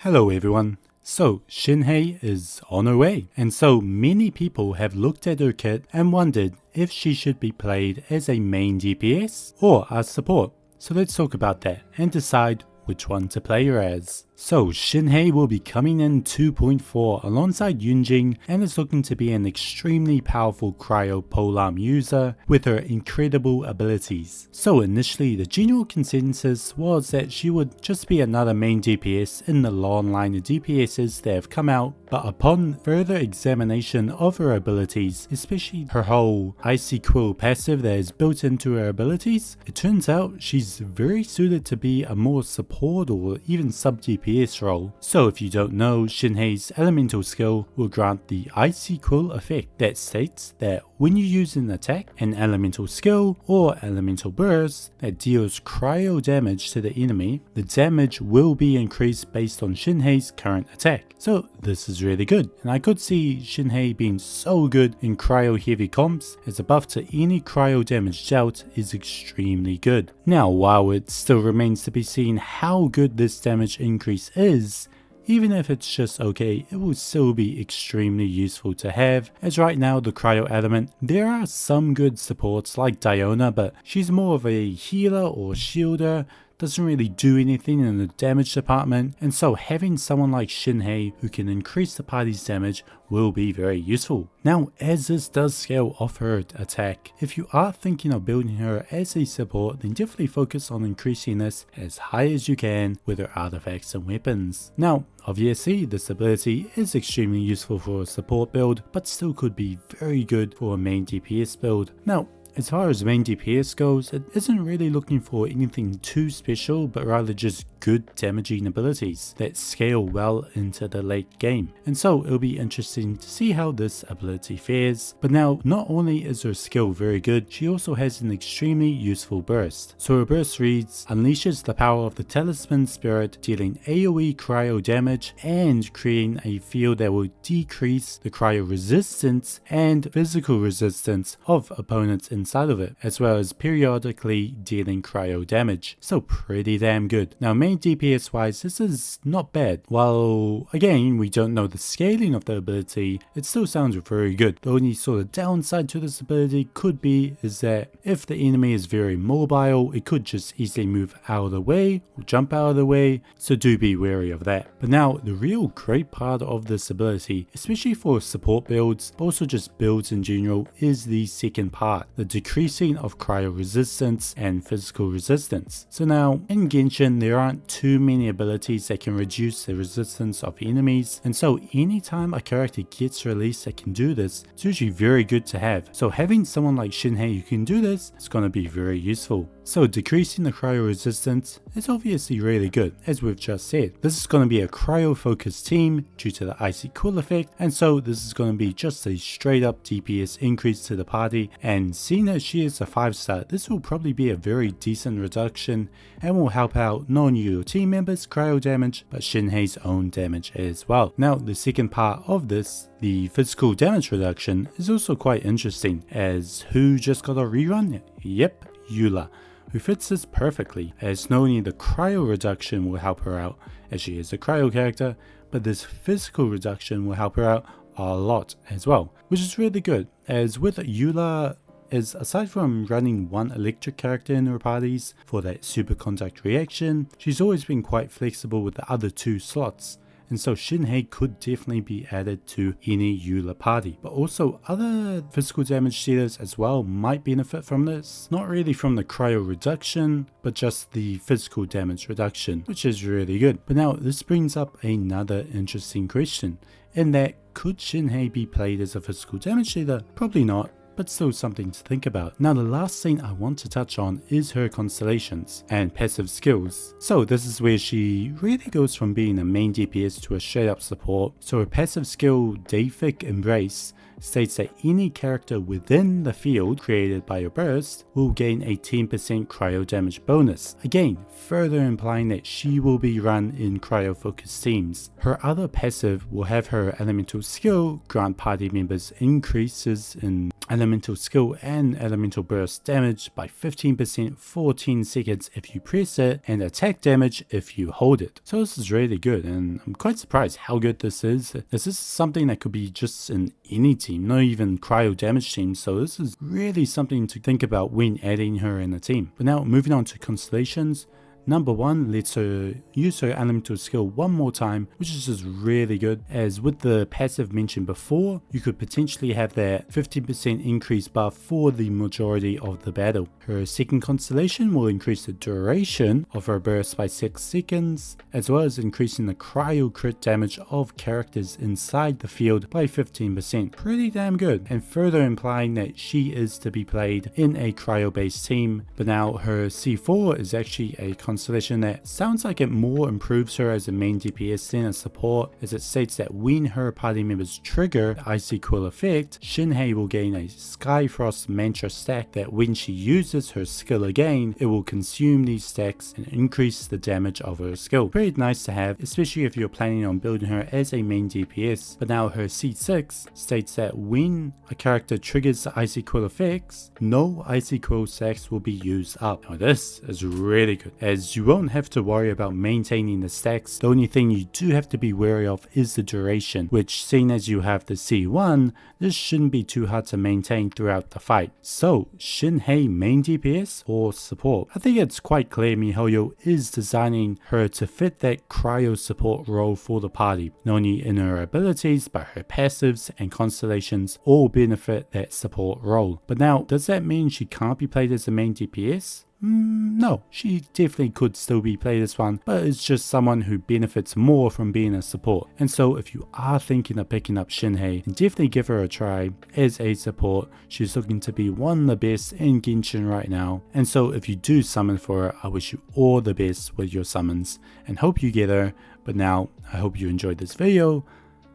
Hello everyone. So Shenhe is on her way, and so many people have looked at her kit and wondered if she should be played as a main DPS or as support. So let's talk about that and decide which one to play her as. So Shenhe will be coming in 2.4 alongside Yunjing and is looking to be an extremely powerful cryo polearm user with her incredible abilities. So initially the general consensus was that she would just be another main DPS in the long line of DPSs that have come out, but upon further examination of her abilities, especially her whole Icy Quill passive that is built into her abilities, it turns out she's very suited to be a more support or even sub DPS role. So if you don't know, Shenhe's elemental skill will grant the Icy Quill effect that states that when you use an attack, an elemental skill or elemental burst that deals cryo damage to the enemy, the damage will be increased based on Shenhe's current attack. So this is really good, and I could see Shenhe being so good in cryo heavy comps, as a buff to any cryo damage dealt is extremely good. Now while it still remains to be seen how good this damage increase is, even if it's just okay, it will still be extremely useful to have, as right now the cryo element, there are some good supports like Diona, but she's more of a healer or shielder, doesn't really do anything in the damage department, and so having someone like Shenhe who can increase the party's damage will be very useful. Now as this does scale off her attack, if you are thinking of building her as a support, then definitely focus on increasing this as high as you can with her artifacts and weapons. Now obviously this ability is extremely useful for a support build, but still could be very good for a main DPS build. Now as far as main DPS goes, it isn't really looking for anything too special, but rather just good damaging abilities that scale well into the late game. And so it'll be interesting to see how this ability fares. But now not only is her skill very good, she also has an extremely useful burst. So her burst reads, unleashes the power of the Talisman Spirit, dealing AoE cryo damage and creating a field that will decrease the cryo resistance and physical resistance of opponents inside of it, as well as periodically dealing cryo damage. So pretty damn good. Now main DPS wise, this is not bad. While again we don't know the scaling of the ability, it still sounds very good. The only sort of downside to this ability could be is that if the enemy is very mobile, it could just easily move out of the way or jump out of the way, so do be wary of that. But now the real great part of this ability, especially for support builds, but also just builds in general, is the second part, the decreasing of cryo resistance and physical resistance. So now in Genshin there aren't too many abilities that can reduce the resistance of enemies, and so anytime a character gets released that can do this, it's usually very good to have. So having someone like Shenhe who can do this is going to be very useful. So decreasing the cryo resistance is obviously really good, as we've just said. This is going to be a cryo focused team due to the Icy Quill effect, and so this is going to be just a straight up DPS increase to the party, and seeing as she is a 5-star, this will probably be a very decent reduction and will help out not only your team members' cryo damage, but Shenhe's own damage as well. Now the second part of this, the physical damage reduction, is also quite interesting, as who just got a rerun? Yep, Eula, who fits this perfectly, as not only the cryo reduction will help her out as she is a cryo character, but this physical reduction will help her out a lot as well, which is really good, as with Eula, is aside from running one electric character in her parties for that super contact reaction, she's always been quite flexible with the other 2 slots. And so Shenhe could definitely be added to any Eula party. But also other physical damage dealers as well might benefit from this. Not really from the cryo reduction, but just the physical damage reduction, which is really good. But now this brings up another interesting question, in that could Shenhe be played as a physical damage dealer? Probably not, but still something to think about. Now the last thing I want to touch on is her Constellations and passive skills. So this is where she really goes from being a main DPS to a straight up support. So her passive skill, Deific Embrace, states that any character within the field created by your burst will gain a 10% cryo damage bonus, again further implying that she will be run in cryo focused teams. Her other passive will have her elemental skill grant party members increases in elemental skill and elemental burst damage by 15% for 10 seconds if you press it, and attack damage if you hold it. So this is really good, and I'm quite surprised how good this is. This is something that could be just in any team, not even cryo damage team, so this is really something to think about when adding her in a team. But now moving on to Constellations. Number 1 lets her use her elemental skill one more time, which is just really good, as with the passive mentioned before, you could potentially have that 15% increase buff for the majority of the battle. Her second constellation will increase the duration of her burst by 6 seconds, as well as increasing the cryo crit damage of characters inside the field by 15%. Pretty damn good, and further implying that she is to be played in a cryo based team. But now her C4 is actually a constellation that sounds like it more improves her as a main DPS than a support, as it states that when her party members trigger the Icy Quill effect, Shenhe will gain a Skyfrost mantra stack that when she uses her skill again, it will consume these stacks and increase the damage of her skill. Pretty nice to have, especially if you're planning on building her as a main DPS. But now her C6 states that when a character triggers the Icy Quill effects, no Icy Quill stacks will be used up. Now this is really good, as you won't have to worry about maintaining the stacks. The only thing you do have to be wary of is the duration, which, seeing as you have the C1, this shouldn't be too hard to maintain throughout the fight. So Shenhe main DPS or support? I think it's quite clear miHoYo is designing her to fit that cryo support role for the party. Not only in her abilities, but her passives and constellations all benefit that support role. But now, does that mean she can't be played as a main DPS? No, she definitely could still be played as one, but it's just someone who benefits more from being a support. And so if you are thinking of picking up Shenhe, definitely give her a try as a support. She's looking to be one of the best in Genshin right now. And so if you do summon for her, I wish you all the best with your summons and hope you get her. But now, I hope you enjoyed this video,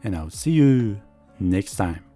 and I'll see you next time.